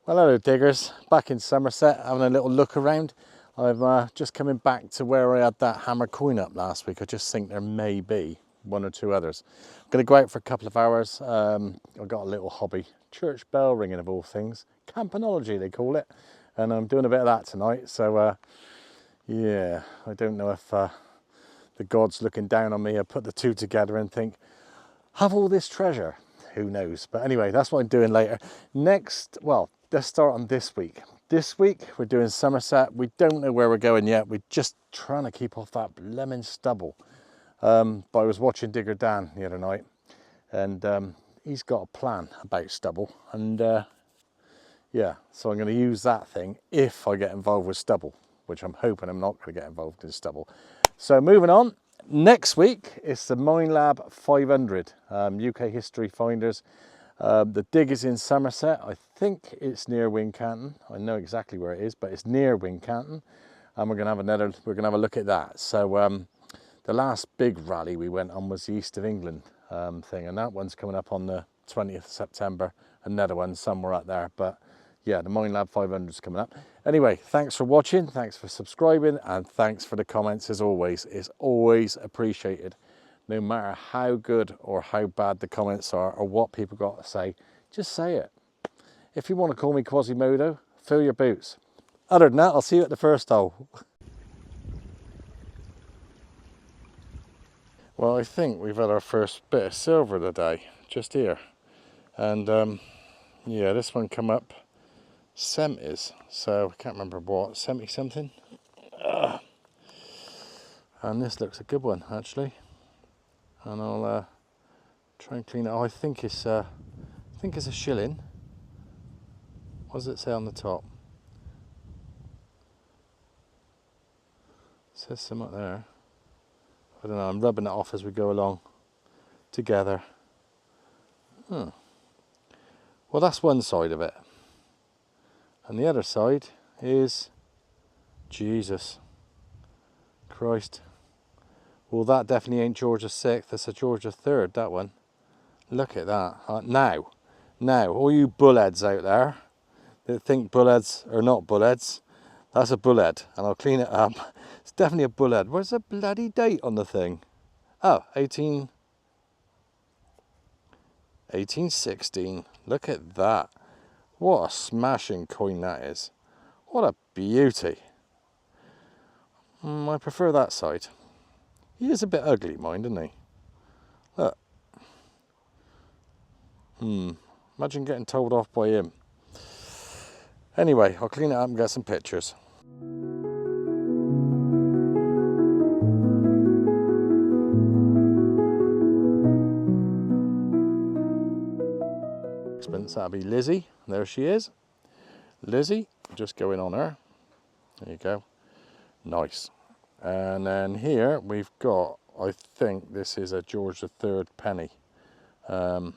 Well, hello diggers, back in Somerset having a little look around. I've just coming back to where I had that hammer coin up last week. I just think there may be one or two others. I'm going to go out for a couple of hours. I've got a little hobby, church bell ringing of all things, campanology they call it, and I'm doing a bit of that tonight. So yeah, I don't know if the God's looking down on me. I put the two together and think, have all this treasure. Who knows? But anyway, that's what I'm doing later. Next, well, let's start on this week. This week, we're doing Somerset. We don't know where we're going yet. We're just trying to keep off that lemon stubble. But I was watching Digger Dan the other night, and he's got a plan about stubble. And yeah, so I'm going to use that thing if I get involved with stubble, which I'm hoping I'm not going to get involved in stubble. So moving on. Next week is the Minelab 500 UK History Finders. The dig is in Somerset. I think it's near Wincanton. I know exactly where it is, but it's near Wincanton, and we're gonna have a look at that. So the last big rally we went on was the East of England thing, and that one's coming up on the 20th of September. Another one somewhere out there, but yeah, the Minelab 500 is coming up. Anyway, thanks for watching, thanks for subscribing, and thanks for the comments as always. It's always appreciated. No matter how good or how bad the comments are or what people got to say, just say it. If you want to call me Quasimodo, fill your boots. Other than that, I'll see you at the first hole. Well, I think we've had our first bit of silver today, just here. And yeah, this one come up 70s, so I can't remember what, 70 something. And this looks a good one actually, and I'll try and clean it. Oh, I think it's a shilling. What does it say on the top? It says something there. I don't know, I'm rubbing it off as we go along together. Well, that's one side of it. And the other side is Jesus Christ. Well, that definitely ain't George VI. That's a George III, that one. Look at that. Now, all you bullheads out there that think bullheads are not bullheads, that's a bullhead, and I'll clean it up. It's definitely a bullhead. Where's the bloody date on the thing? Oh, 1816. Look at that. What a smashing coin that is. What a beauty. I prefer that side. He is a bit ugly, mind, isn't he? Look. Imagine getting told off by him. Anyway, I'll clean it up and get some pictures. That'll be Lizzie. There she is. Lizzie, just going on her. There you go. Nice. And then here we've got, I think this is a George III penny. Where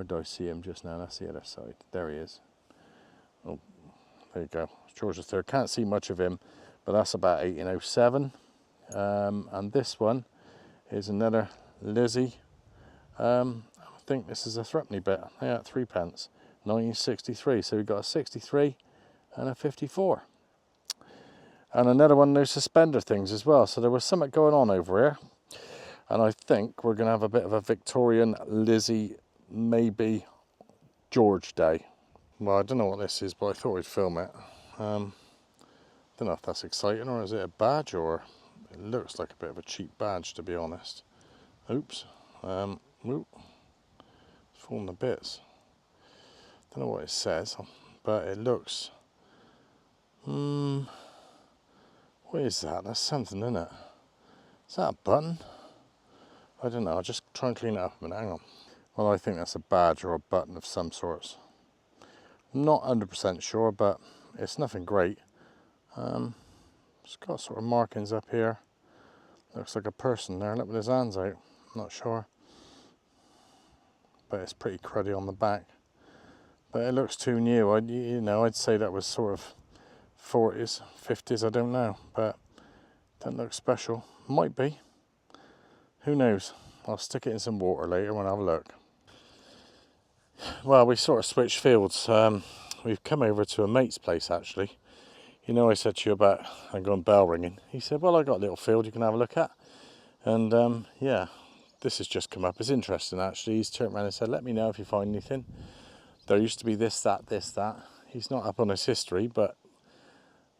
do I see him just now? That's the other side. There he is. Oh, there you go. George III. Can't see much of him, but that's about 1807. And this one is another Lizzie. I think this is a threepenny bit. Yeah, 3 pence. 1963. So we've got a 63 and a 54. And another one of those suspender things as well. So there was something going on over here. And I think we're going to have a bit of a Victorian Lizzie, maybe George Day. Well, I don't know what this is, but I thought we'd film it. Don't know if that's exciting, or is it a badge, or it looks like a bit of a cheap badge, to be honest. Oops. Whoop. Falling to bits. Don't know what it says, but it looks. What is that? That's something, isn't it? Is that a button? I don't know. I'll just try and clean it up a minute. Hang on. Well, I think that's a badge or a button of some sorts. I'm not 100% sure, but it's nothing great. It's got sort of markings up here. Looks like a person there. Look with his hands out. I'm not sure. But it's pretty cruddy on the back. But it looks too new. I'd say that was sort of 40s, 50s, I don't know. But it doesn't look special. Might be. Who knows? I'll stick it in some water later when I have a look. Well, we sort of switched fields. We've come over to a mate's place, actually. You know, I said to you about I'm going bell ringing. He said, well, I got a little field you can have a look at. And yeah, this has just come up. It's interesting, actually. He's turned around and said, let me know if you find anything. There used to be this, that, this, that. He's not up on his history, but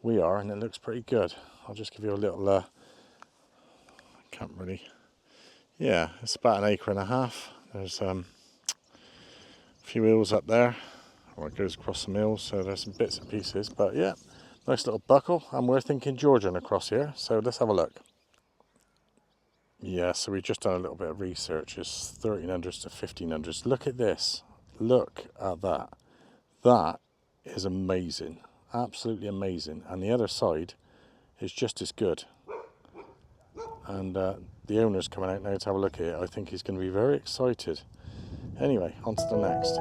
we are, and it looks pretty good. I'll just give you a little, I can't really, yeah, it's about 1.5 acres. There's a few hills up there, or it goes across some hills, so there's some bits and pieces, but yeah, nice little buckle, and we're thinking Georgian across here, so let's have a look. Yeah, so we've just done a little bit of research. It's 1300s to 1500s. Look at this. Look at that. That is amazing. Absolutely amazing. And the other side is just as good. And the owner's coming out now to have a look at it. I think he's going to be very excited. Anyway, on to the next.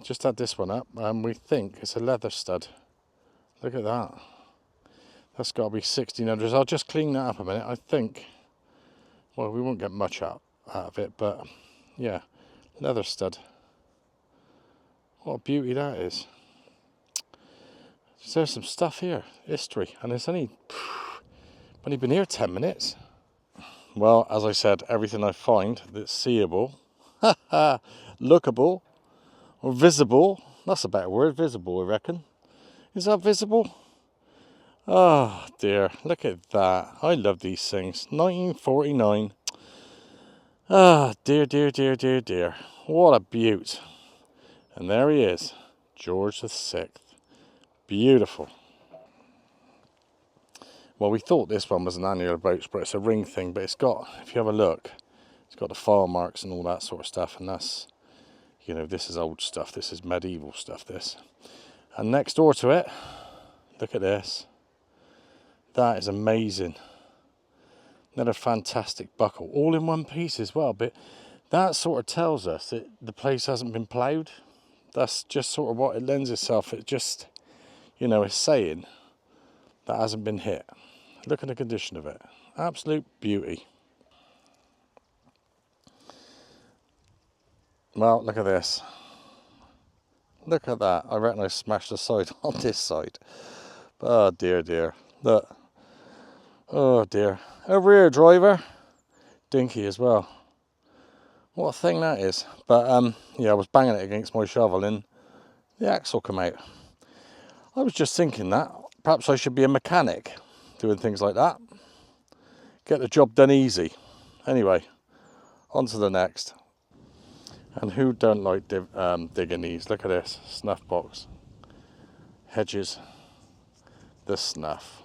Just had this one up, and we think it's a leather stud. Look at that. That's got to be 1600s. I'll just clean that up a minute. I think, well, we won't get much out of it, but yeah, leather stud. What a beauty that is. There's some stuff here, history, and it's only been here 10 minutes. Well, as I said, everything I find that's seeable, lookable, or visible, that's a better word, visible, I reckon. Is that visible? Oh dear, look at that. I love these things. 1949. Ah, dear, dear, dear, dear, dear. What a beaut. And there he is, George VI. Beautiful. Well, we thought this one was an annular brooch, but it's a ring thing. But it's got, if you have a look, it's got the file marks and all that sort of stuff. And that's, you know, this is old stuff. This is medieval stuff, this. And next door to it, look at this. That is amazing. Another fantastic buckle. All in one piece as well. But that sort of tells us that the place hasn't been ploughed. That's just sort of what it lends itself. It just, you know, it's saying that hasn't been hit. Look at the condition of it. Absolute beauty. Well, look at this. Look at that. I reckon I smashed the side on this side. Oh dear, dear. Look. Oh dear. A rear driver. Dinky as well. What a thing that is. But yeah, I was banging it against my shovel and the axle come out. I was just thinking that perhaps I should be a mechanic doing things like that. Get the job done easy. Anyway, on to the next. And who don't like digging these? Look at this, snuff box. Hedges, the snuff.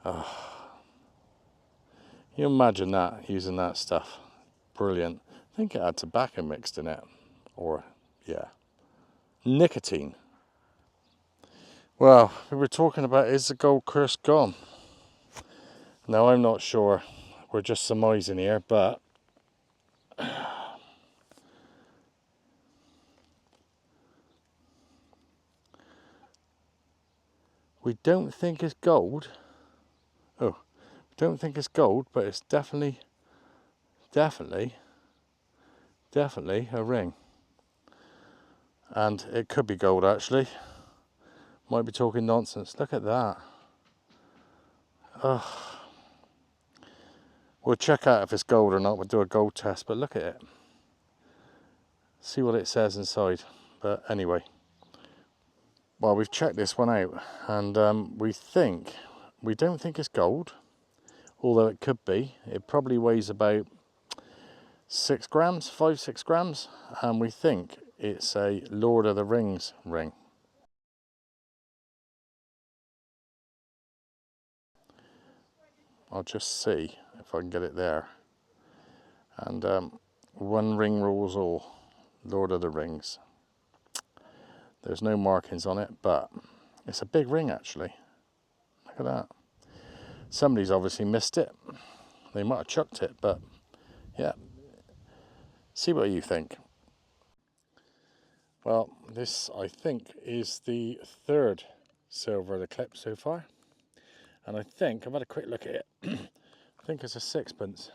Oh. You imagine that, using that stuff. Brilliant. I think it had tobacco mixed in it. Or, yeah, nicotine. Well, we were talking about, is the gold curse gone? Now, I'm not sure. We're just surmising here, but we don't think it's gold. Oh, we don't think it's gold, but it's definitely a ring. And it could be gold, actually. Might be talking nonsense. Look at that. Oh. We'll check out if it's gold or not. We'll do a gold test, but look at it. See what it says inside. But anyway, well, we've checked this one out, and we don't think it's gold, although it could be. It probably weighs about 6 grams, 5-6 grams, and we think it's a Lord of the Rings ring. I'll just see if I can get it there. And one ring rules all, Lord of the Rings. There's no markings on it, but it's a big ring actually. Look at that. Somebody's obviously missed it. They might have chucked it, but yeah. See what you think. Well, this I think is the third silver of the clip so far. And I think, I've had a quick look at it, I think it's a sixpence.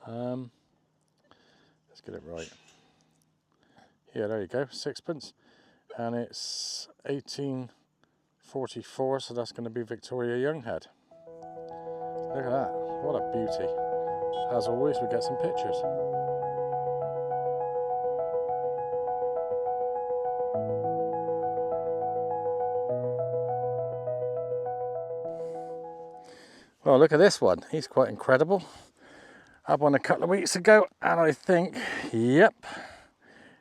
Let's get it right. Yeah, there you go, sixpence. And it's 1844, so that's going to be Victoria Young head. Look at that, what a beauty. As always, we get some pictures. Well, look at this one, he's quite incredible. Had one a couple of weeks ago, and I think, yep,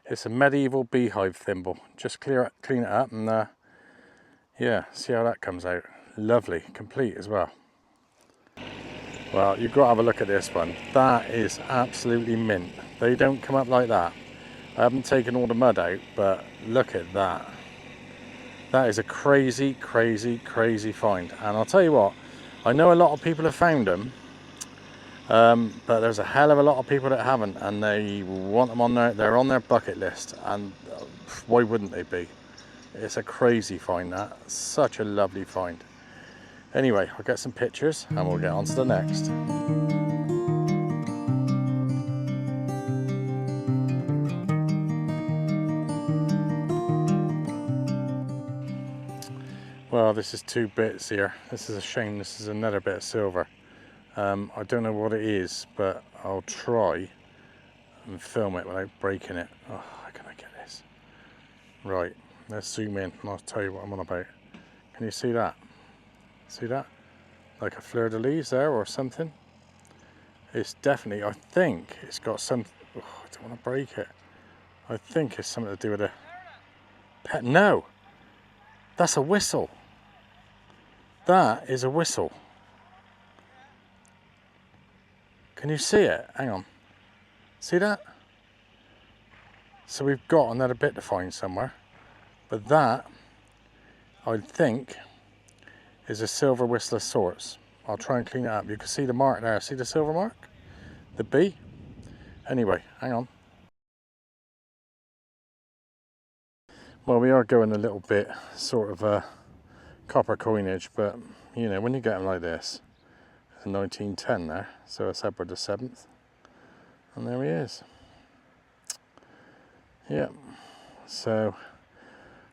it's a medieval beehive thimble. Just clean it up, and yeah, see how that comes out. Lovely, complete as well. Well, you've got to have a look at this one. That is absolutely mint. They don't come up like that. I haven't taken all the mud out, but look at that. That is a crazy, crazy, crazy find. And I'll tell you what, I know a lot of people have found them, but there's a hell of a lot of people that haven't, and they want them on they're on their bucket list, and why wouldn't they be? It's a crazy find, that. Such a lovely find. Anyway, I'll get some pictures and we'll get on to the next. Well, this is 2 bits here. This is a shame. This is another bit of silver. I don't know what it is, but I'll try and film it without breaking it. Oh, how can I get this? Right, let's zoom in and I'll tell you what I'm on about. Can you see that? See that? Like a fleur-de-lis there or something. It's definitely, I think it's got some, oh, I don't want to break it. I think it's something to do with a pet. No, that's a whistle. That is a whistle. Can you see it? Hang on. See that? So we've got another bit to find somewhere. But that, I think, is a silver whistle of sorts. I'll try and clean it up. You can see the mark there. See the silver mark? The B? Anyway, hang on. Well, we are going a little bit sort of copper coinage, but you know, when you get them like this, it's 1910 there, so it's Edward the 7th, and there he is. Yeah, so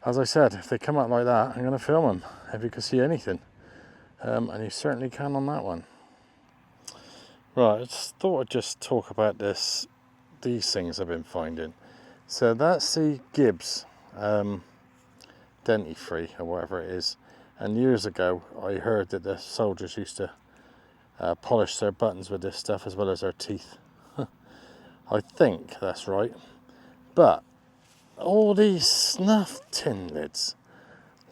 as I said, if they come out like that, I'm going to film them if you can see anything, and you certainly can on that one. Right, I just thought I'd just talk about these things I've been finding. So that's the Gibbs dentifrice or whatever it is. And years ago, I heard that the soldiers used to polish their buttons with this stuff as well as their teeth. I think that's right. But all these snuff tin lids,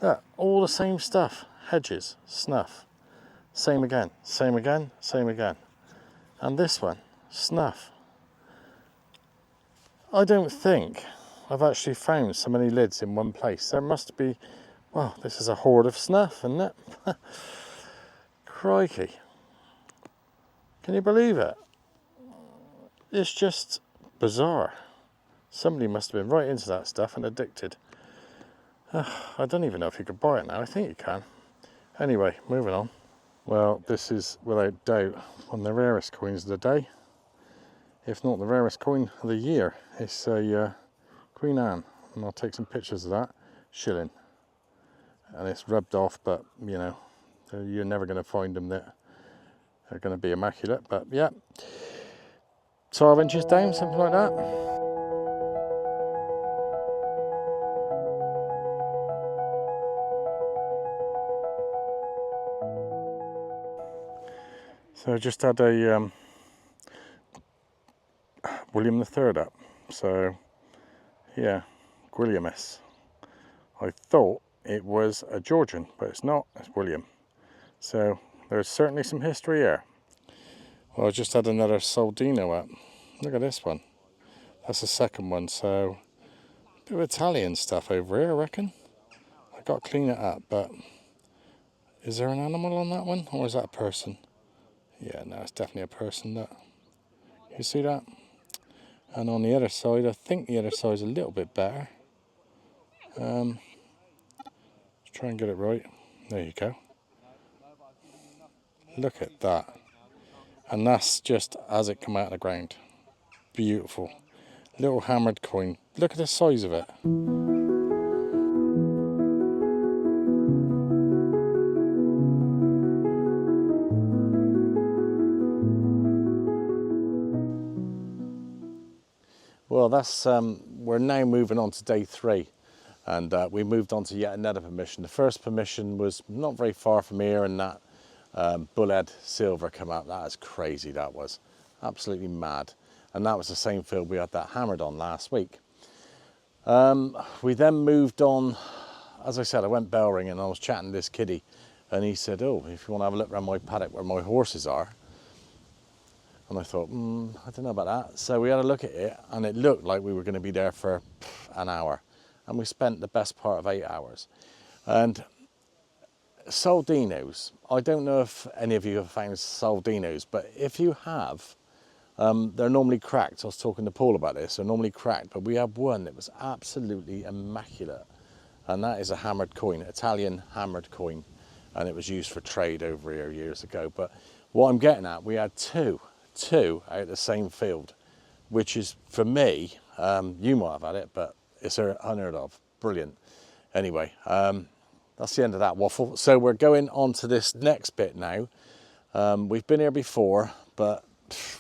look, all the same stuff. Hedges, snuff. Same again, same again, same again. And this one, snuff. I don't think I've actually found so many lids in one place. There must be, well, this is a hoard of snuff, isn't it? Crikey. Can you believe it? It's just bizarre. Somebody must have been right into that stuff and addicted. I don't even know if you could buy it now. I think you can. Anyway, moving on. Well, this is without doubt one of the rarest coins of the day, if not the rarest coin of the year. It's a Queen Anne, and I'll take some pictures of that. Shilling. And it's rubbed off, but you know, you're never going to find them that are going to be immaculate. But yeah, 12 inches down, something like that. So I just had a William III up. So yeah, Williamus. I thought it was a Georgian, but it's not. It's William. So there's certainly some history here. Well, I just had another Soldino up. Look at this one. That's the second one. So a bit of Italian stuff over here, I reckon. I got to clean it up, but is there an animal on that one, or is that a person? Yeah, no, it's definitely a person. That you see that? And on the other side, I think the other side's a little bit better. Let's try and get it right. There you go. Look at that. And that's just as it come out of the ground. Beautiful. Little hammered coin. Look at the size of it. Well, that's we're now moving on to day 3, and we moved on to yet another permission. The first permission was not very far from here, and that Bullhead silver come out. That is crazy. That was absolutely mad, and that was the same field we had that hammered on last week. We then moved on. As I said, I went bell ringing and I was chatting to this kiddie, and he said, "Oh, if you want to have a look around my paddock where my horses are." And I thought, I don't know about that. So we had a look at it, and it looked like we were going to be there for an hour. And we spent the best part of 8 hours. And Soldinos, I don't know if any of you have found Soldinos, but if you have, they're normally cracked. I was talking to Paul about this. They're normally cracked, but we had one that was absolutely immaculate. And that is a hammered coin, Italian hammered coin. And it was used for trade over here years ago. But what I'm getting at, we had two out of the same field, which is, for me, you might have had it, but it's unheard of. Brilliant. Anyway, that's the end of that waffle. So we're going on to this next bit now. We've been here before, but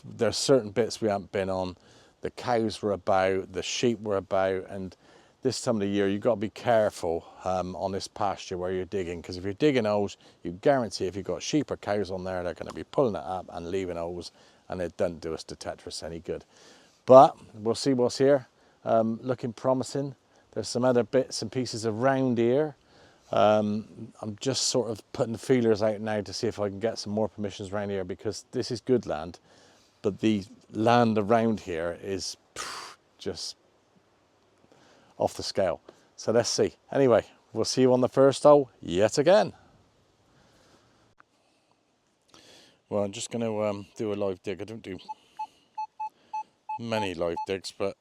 there's certain bits we haven't been on. The cows were about, the sheep were about, and this time of the year you've got to be careful on this pasture where you're digging, because if you're digging holes, you guarantee if you've got sheep or cows on there, they're going to be pulling it up and leaving holes, and it doesn't do us to Tetris any good. But we'll see what's here. Looking promising. There's some other bits and pieces around here. I'm just sort of putting the feelers out now to see if I can get some more permissions around here, because this is good land, but the land around here is just off the scale. So let's see. Anyway, we'll see you on the first hole yet again. Well, I'm just going to do a live dig. I don't do many live digs, but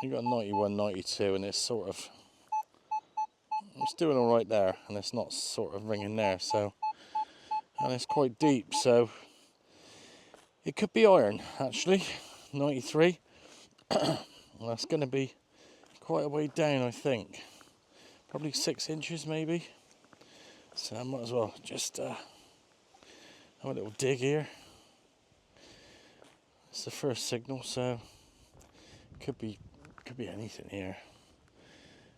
you got 91, 92, and it's sort of, it's doing all right there, and it's not sort of ringing there. So, and it's quite deep, so it could be iron actually. 93. Well, that's going to be quite a way down, I think. Probably 6 inches maybe. So I might as well just have a little dig here. It's the first signal, so could be anything here.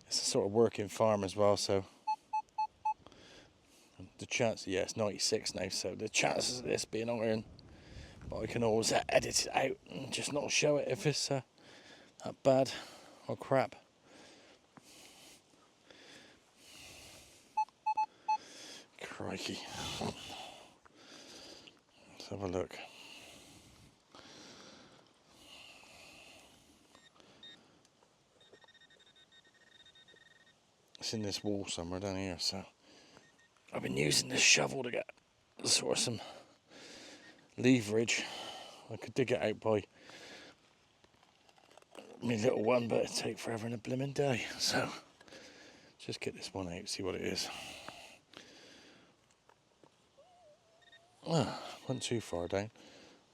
It's a sort of working farm as well, so the chance, yeah, it's 96 now, so the chances of this being iron, but I can always edit it out and just not show it if it's that bad or crap. Crikey. Let's have a look. It's in this wall somewhere down here, so I've been using this shovel to get sort of some leverage. I could dig it out by my little one, but it'd take forever and a blimmin' day. So just get this one out, see what it is. Went too far down.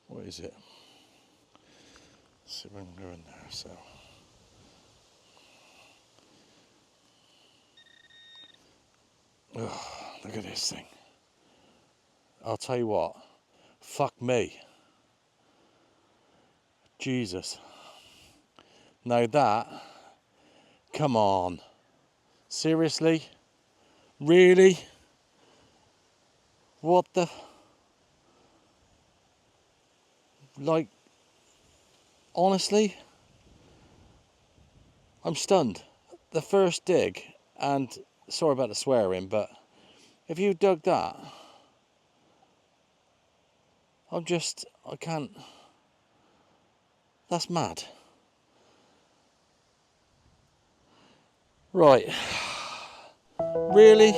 What is it? Let's see if I can go in there. So look at this thing. I'll tell you what, fuck me. Jesus. Now that, come on. Seriously? Really? What the? Like, honestly? I'm stunned. The first dig, and sorry about the swearing, but if you dug that, I can't, that's mad. Right, really?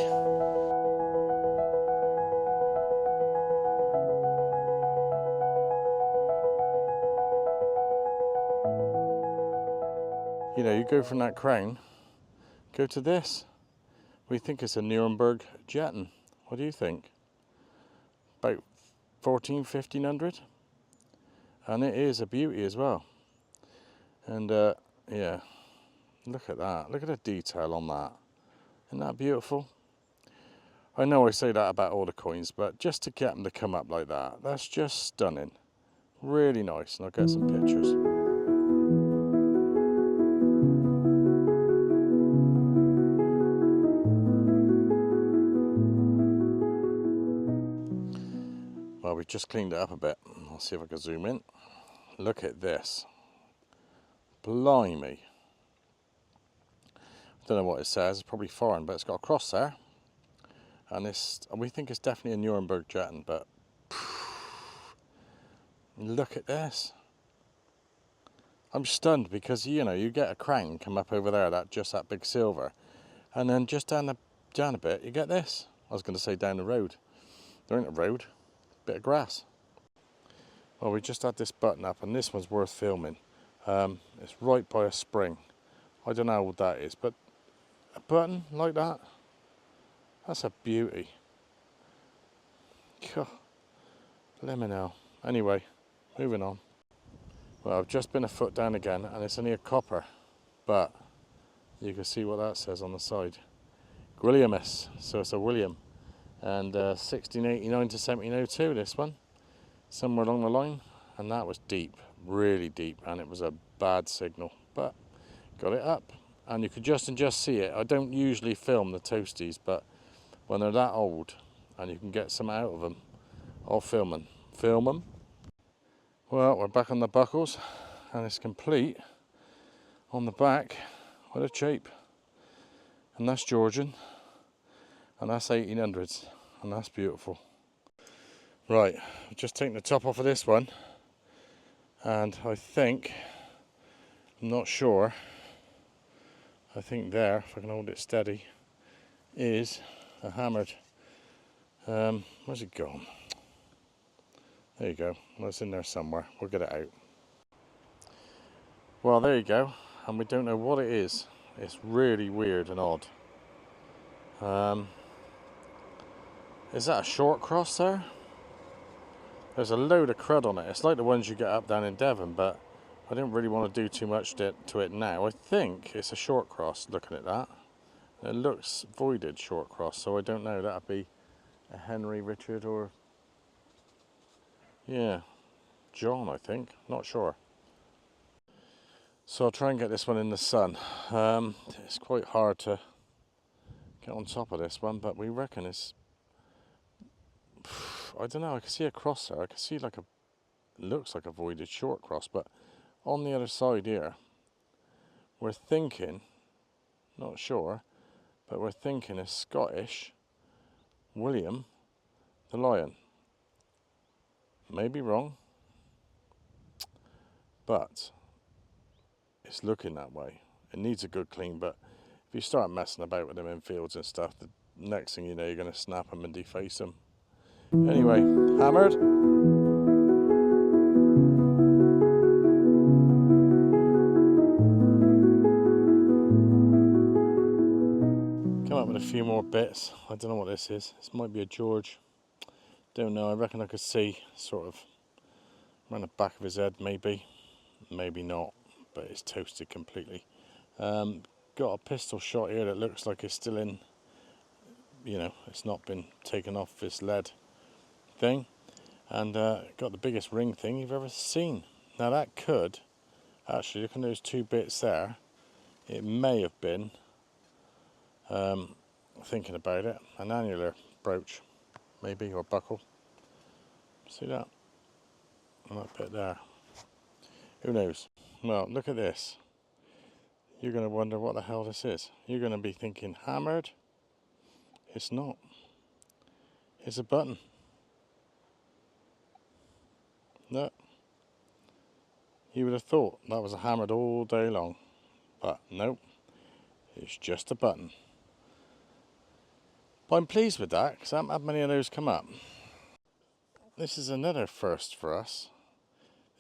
You know, you go from that crown, go to this. We think it's a Nuremberg Jetton. What do you think? about 1500, and it is a beauty as well. And yeah, look at that, look at the detail on that. Isn't that beautiful? I know I say that about all the coins, but just to get them to come up like that, that's just stunning. Really nice, and I'll get some pictures. Well, we just cleaned it up a bit. I'll see if I can zoom in. Look at this. Blimey. I don't know what it says, it's probably foreign, but it's got a cross there. And we think it's definitely a Nuremberg Jetton, but look at this. I'm stunned because, you know, you get a crown come up over there, that big silver, and then just down a bit, you get this. I was going to say down the road. There ain't a road, bit of grass. Well, we just had this button up, and this one's worth filming. It's right by a spring. I don't know how old that is, but a button like that, that's a beauty. Blimey now. Anyway, moving on. Well, I've just been a foot down again, and it's only a copper, but you can see what that says on the side. Gwilliamus, so it's a William, and 1689 to 1702, this one, somewhere along the line, and that was deep, really deep, and it was a bad signal, but got it up, and you could just see it. I don't usually film the toasties, but when they're that old, and you can get some out of them, I'll film them. Film them. Well, we're back on the buckles, and it's complete on the back with a chape, and that's Georgian, and that's 1800s, and that's beautiful. Right, I've just taken the top off of this one, and I think, I'm not sure, I think there, if I can hold it steady, is a hammered. Where's it gone? There you go. Well, it's in there somewhere. We'll get it out. Well, there you go. And we don't know what it is. It's really weird and odd. Is that a short cross there? There's a load of crud on it. It's like the ones you get up down in Devon, but I didn't really want to do too much to it now. I think it's a short cross, looking at that. It looks voided short cross, so I don't know. That'd be a Henry, Richard, or... yeah, John, I think. Not sure. So I'll try and get this one in the sun. It's quite hard to get on top of this one, but we reckon it's... I don't know, I can see a cross there. I can see like looks like a voided short cross, but on the other side here, we're thinking, not sure, but we're thinking a Scottish William the Lion. Maybe wrong, but it's looking that way. It needs a good clean, but if you start messing about with them in fields and stuff, the next thing you know, you're going to snap them and deface them. Anyway, hammered. Come up with a few more bits. I don't know what this is. This might be a George. Don't know. I reckon I could see sort of around the back of his head, maybe. Maybe not, but it's toasted completely. Got a pistol shot here that looks like it's still in, you know, it's not been taken off this lead thing. And got the biggest ring thing you've ever seen. Now that could, actually, look at those two bits there. It may have been, thinking about it, an annular brooch, maybe, or buckle. See that? And that bit there. Who knows? Well, look at this. You're going to wonder what the hell this is. You're going to be thinking, hammered? It's not. It's a button. No. You would have thought that was a hammered all day long. But nope. It's just a button. But I'm pleased with that, because I haven't had many of those come up. This is another first for us.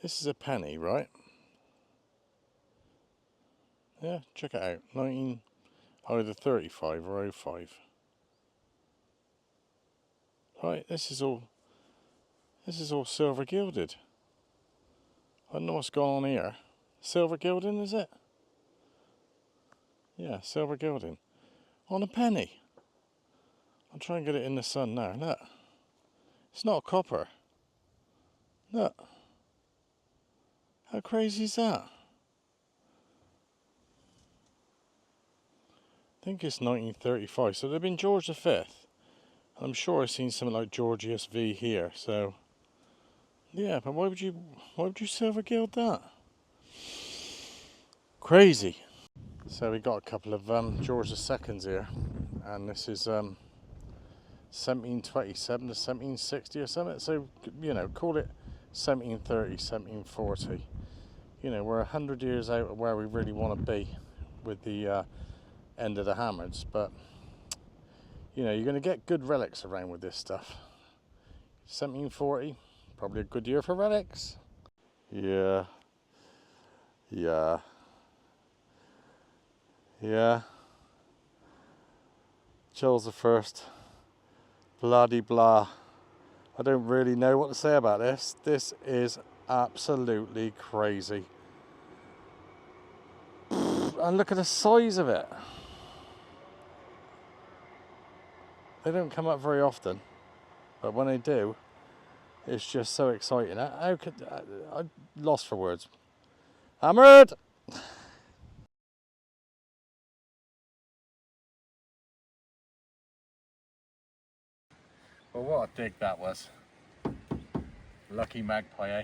This is a penny, right? Yeah, check it out. Either 35 or 05. Right, this is all This is all silver gilded. I don't know what's going on here. Silver gilding, is it? Yeah, silver gilding. On a penny. I'll try and get it in the sun now. Look. It's not copper. Look. How crazy is that? I think it's 1935. So they've been George V. I'm sure I've seen something like Georgius V here. So yeah, but why would you silver gild that? Crazy. So we got a couple of George II's here, and this is 1727 to 1760 or something. So you know, call it 1730, 1740. You know, we're 100 years out of where we really want to be with the end of the hammers, but you know, you're going to get good relics around with this stuff. 1740, probably a good year for relics. Yeah. Charles I, bloody blah. I don't really know what to say about this. This is absolutely crazy. And look at the size of it. They don't come up very often, but when they do, it's just so exciting. How could I'm lost for words. Hammered. Well, what a dig that was. Lucky magpie, eh?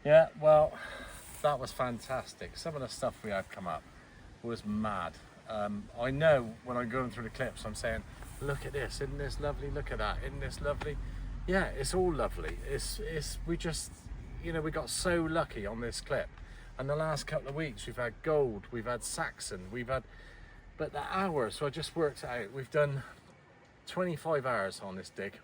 Yeah, well, that was fantastic. Some of the stuff we had come up was mad. I know when I'm going through the clips, I'm saying, look at this, isn't this lovely? Look at that, isn't this lovely? Yeah, it's all lovely. We just, you know, we got so lucky on this clip. And the last couple of weeks, we've had gold, we've had Saxon, but the hours, so I just worked it out. We've done 25 hours on this dig,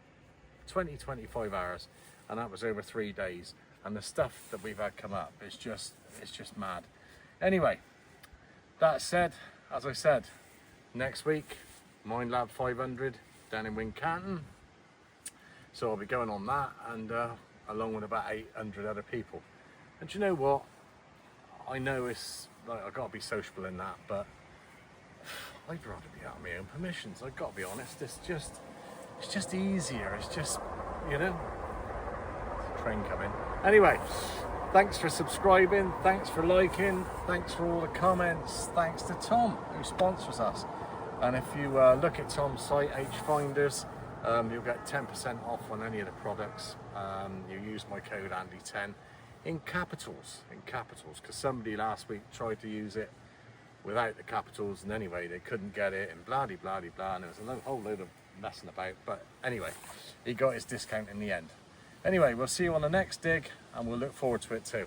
25 hours, and that was over 3 days. And the stuff that we've had come up, it's just mad. Anyway, that said, as I said, next week, Minelab 500 down in Wincanton. So I'll be going on that, and along with about 800 other people. And do you know what? I know it's like I've got to be sociable in that, but I'd rather be out of my own permissions. I've got to be honest. It's just easier. It's just, you know, there's a train coming. Anyway, thanks for subscribing. Thanks for liking. Thanks for all the comments. Thanks to Tom, who sponsors us. And if you look at Tom's site, Hfinders, you'll get 10% off on any of the products. You use my code Andy10 in capitals, because somebody last week tried to use it without the capitals, and anyway they couldn't get it, and blah de blah de blah, and there was a whole load of messing about. But anyway, he got his discount in the end. Anyway, we'll see you on the next dig, and we'll look forward to it too.